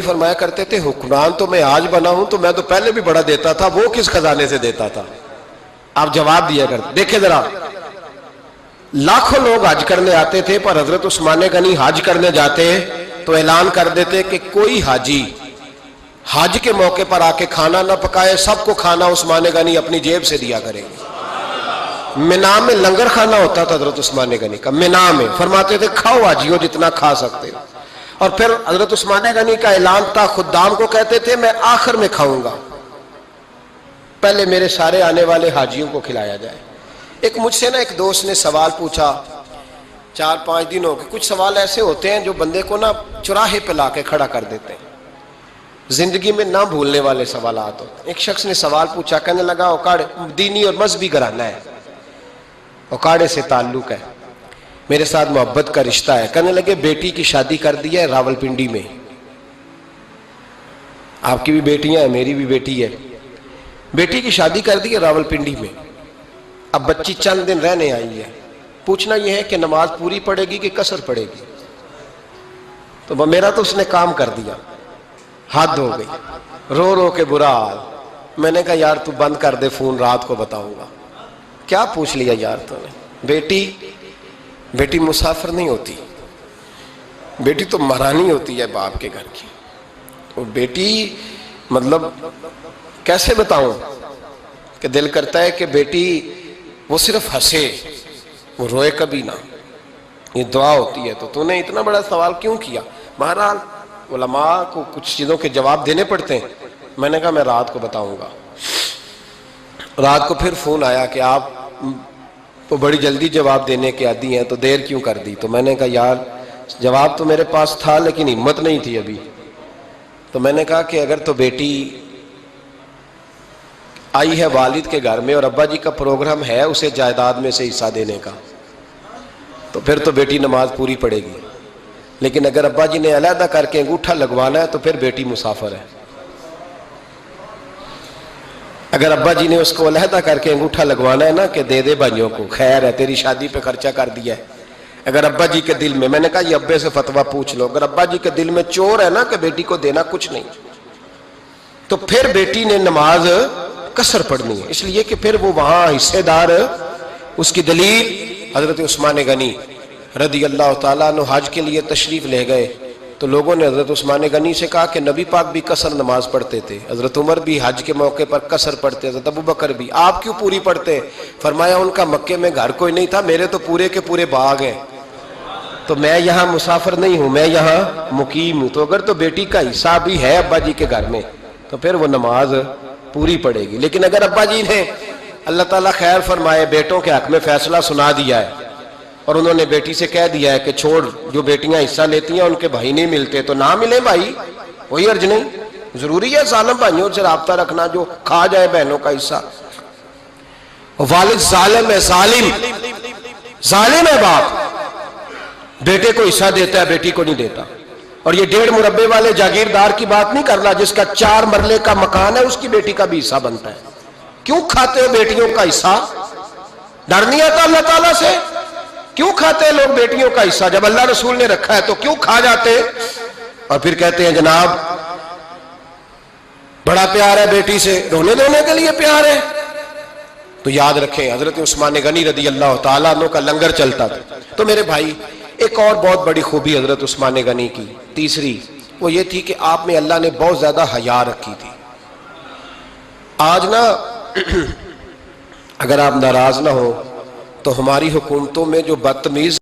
فرمایا کرتے تھے حکمران تو میں آج بنا ہوں تو میں تو پہلے بھی بڑا دیتا تھا، وہ کس خزانے سے دیتا تھا؟ آپ جواب دیا کرتے۔ دیکھیں ذرا، لاکھوں لوگ حج کرنے آتے تھے، پر حضرت عثمان غنی حج کرنے جاتے تو اعلان کر دیتے کہ کوئی حاجی حج کے موقع پر آ کے کھانا نہ پکائے، سب کو کھانا عثمان غنی اپنی جیب سے دیا کریں گے۔ مینا میں لنگر کھانا ہوتا تھا حضرت عثمان غنی کا، مینا میں فرماتے تھے کھاؤ حاجیوں جتنا کھا سکتے ہو۔ اور پھر حضرت عثمان غنی کا اعلان تھا، خدام کو کہتے تھے میں آخر میں کھاؤں گا، پہلے میرے سارے آنے والے حاجیوں کو کھلایا جائے۔ ایک مجھ سے ایک دوست نے سوال پوچھا 4-5 دن ہو گئے، کچھ سوال ایسے ہوتے ہیں جو بندے کو چوراہے پہ لا کے کھڑا کر دیتے ہیں، زندگی میں نہ بھولنے والے سوالات ہوتے ہیں۔ ایک شخص نے سوال پوچھا، کہنے لگا اوکاڑے دینی اور مذہبی گھرانہ ہے، اوکاڑے سے تعلق ہے، میرے ساتھ محبت کا رشتہ ہے۔ کہنے لگے بیٹی کی شادی کر دی ہے راول پنڈی میں، آپ کی بھی بیٹیاں ہیں، میری بھی بیٹی ہے، بیٹی کی شادی کر دی ہے راول پنڈی میں، اب بچی چند دن رہنے آئی ہے، پوچھنا یہ ہے کہ نماز پوری پڑے گی کہ قصر پڑے گی؟ تو میرا تو اس نے کام کر دیا، حد ہو گئی، رو رو کے برا حال۔ میں نے کہا یار تو بند کر دے فون، رات کو بتاؤں گا۔ کیا پوچھ لیا یار تو نے؟ بیٹی مسافر نہیں ہوتی، بیٹی تو مہرانی ہوتی ہے باپ کے گھر کی۔ وہ بیٹی مطلب کیسے بتاؤں کہ دل کرتا ہے کہ بیٹی وہ صرف ہنسے، وہ روئے کبھی نہ، یہ دعا ہوتی ہے۔ تو نے اتنا بڑا سوال کیوں کیا؟ بہرحال علماء کو کچھ چیزوں کے جواب دینے پڑتے ہیں۔ میں نے کہا میں رات کو بتاؤں گا۔ رات کو پھر فون آیا کہ آپ تو بڑی جلدی جواب دینے کے عادی ہیں، تو دیر کیوں کر دی؟ تو میں نے کہا یار جواب تو میرے پاس تھا لیکن ہمت نہیں تھی ابھی۔ تو میں نے کہا کہ اگر تو بیٹی آئی ہے والد کے گھر میں اور ابا جی کا پروگرام ہے اسے جائیداد میں سے حصہ دینے کا، تو پھر تو بیٹی نماز پوری پڑے گی، لیکن اگر ابا جی نے علیحدہ کر کے انگوٹھا لگوانا ہے تو پھر بیٹی مسافر ہے۔ اگر ابا جی نے اس کو علیحدہ کر کے انگوٹھا لگوانا ہے نا کہ دے دے بھائیوں کو، خیر ہے تیری شادی پہ خرچہ کر دیا ہے، اگر ابا جی کے دل میں نے کہا یہ ابے سے فتویٰ پوچھ لو، اگر ابا جی کے دل میں چور ہے نا کہ بیٹی کو دینا کچھ نہیں، تو پھر بیٹی نے نماز قصر پڑھنی ہے، اس لیے کہ پھر وہ وہاں حصے دار۔ اس کی دلیل حضرت عثمان غنی رضی اللہ تعالیٰ عنہ حج کے لیے تشریف لے گئے تو لوگوں نے حضرت عثمان غنی سے کہا کہ نبی پاک بھی قصر نماز پڑھتے تھے، حضرت عمر بھی حج کے موقع پر قصر پڑھتے، حضرت ابوبکر بھی، آپ کیوں پوری پڑھتے؟ فرمایا ان کا مکے میں گھر کوئی نہیں تھا، میرے تو پورے کے پورے باغ ہیں، تو میں یہاں مسافر نہیں ہوں، میں یہاں مقیم ہوں، تو اگر تو بیٹی کا حصہ بھی ہے ابا جی کے گھر میں تو پھر وہ نماز پوری پڑے گی۔ لیکن اگر ابا جی نے اللہ تعالیٰ خیر فرمائے بیٹوں کے حق میں فیصلہ سنا دیا ہے اور انہوں نے بیٹی سے کہہ دیا ہے کہ چھوڑ، جو بیٹیاں حصہ لیتی ہیں ان کے بھائی نہیں ملتے تو نہ ملے بھائی، کوئی حرج نہیں، ضروری ہے ظالم بھائیوں سے رابطہ رکھنا جو کھا جائے بہنوں کا حصہ۔ والد ظالم ہے، ظالم ہے باپ، بیٹے کو حصہ دیتا ہے بیٹی کو نہیں دیتا۔ اور یہ 1.5 مربے والے جاگیردار کی بات نہیں کر رہا، جس کا 4 مرلے کا مکان ہے اس کی بیٹی کا بھی حصہ بنتا ہے۔ کیوں کھاتے ہو بیٹیوں کا حصہ؟ ڈر نہیں آتا اللہ تعالیٰ سے؟ کیوں کھاتے ہیں لوگ بیٹیوں کا حصہ؟ جب اللہ رسول نے رکھا ہے تو کیوں کھا جاتے؟ اور پھر کہتے ہیں جناب بڑا پیار ہے بیٹی سے، رونے دھونے کے لیے پیار ہے۔ تو یاد رکھیں حضرت عثمان غنی رضی اللہ تعالیٰ عنہ کا لنگر چلتا تھا۔ تو میرے بھائی ایک اور بہت بڑی خوبی حضرت عثمان غنی کی تیسری وہ یہ تھی کہ آپ میں اللہ نے بہت زیادہ حیا رکھی تھی۔ آج اگر آپ ناراض نہ ہو تو ہماری حکومتوں میں جو بدتمیز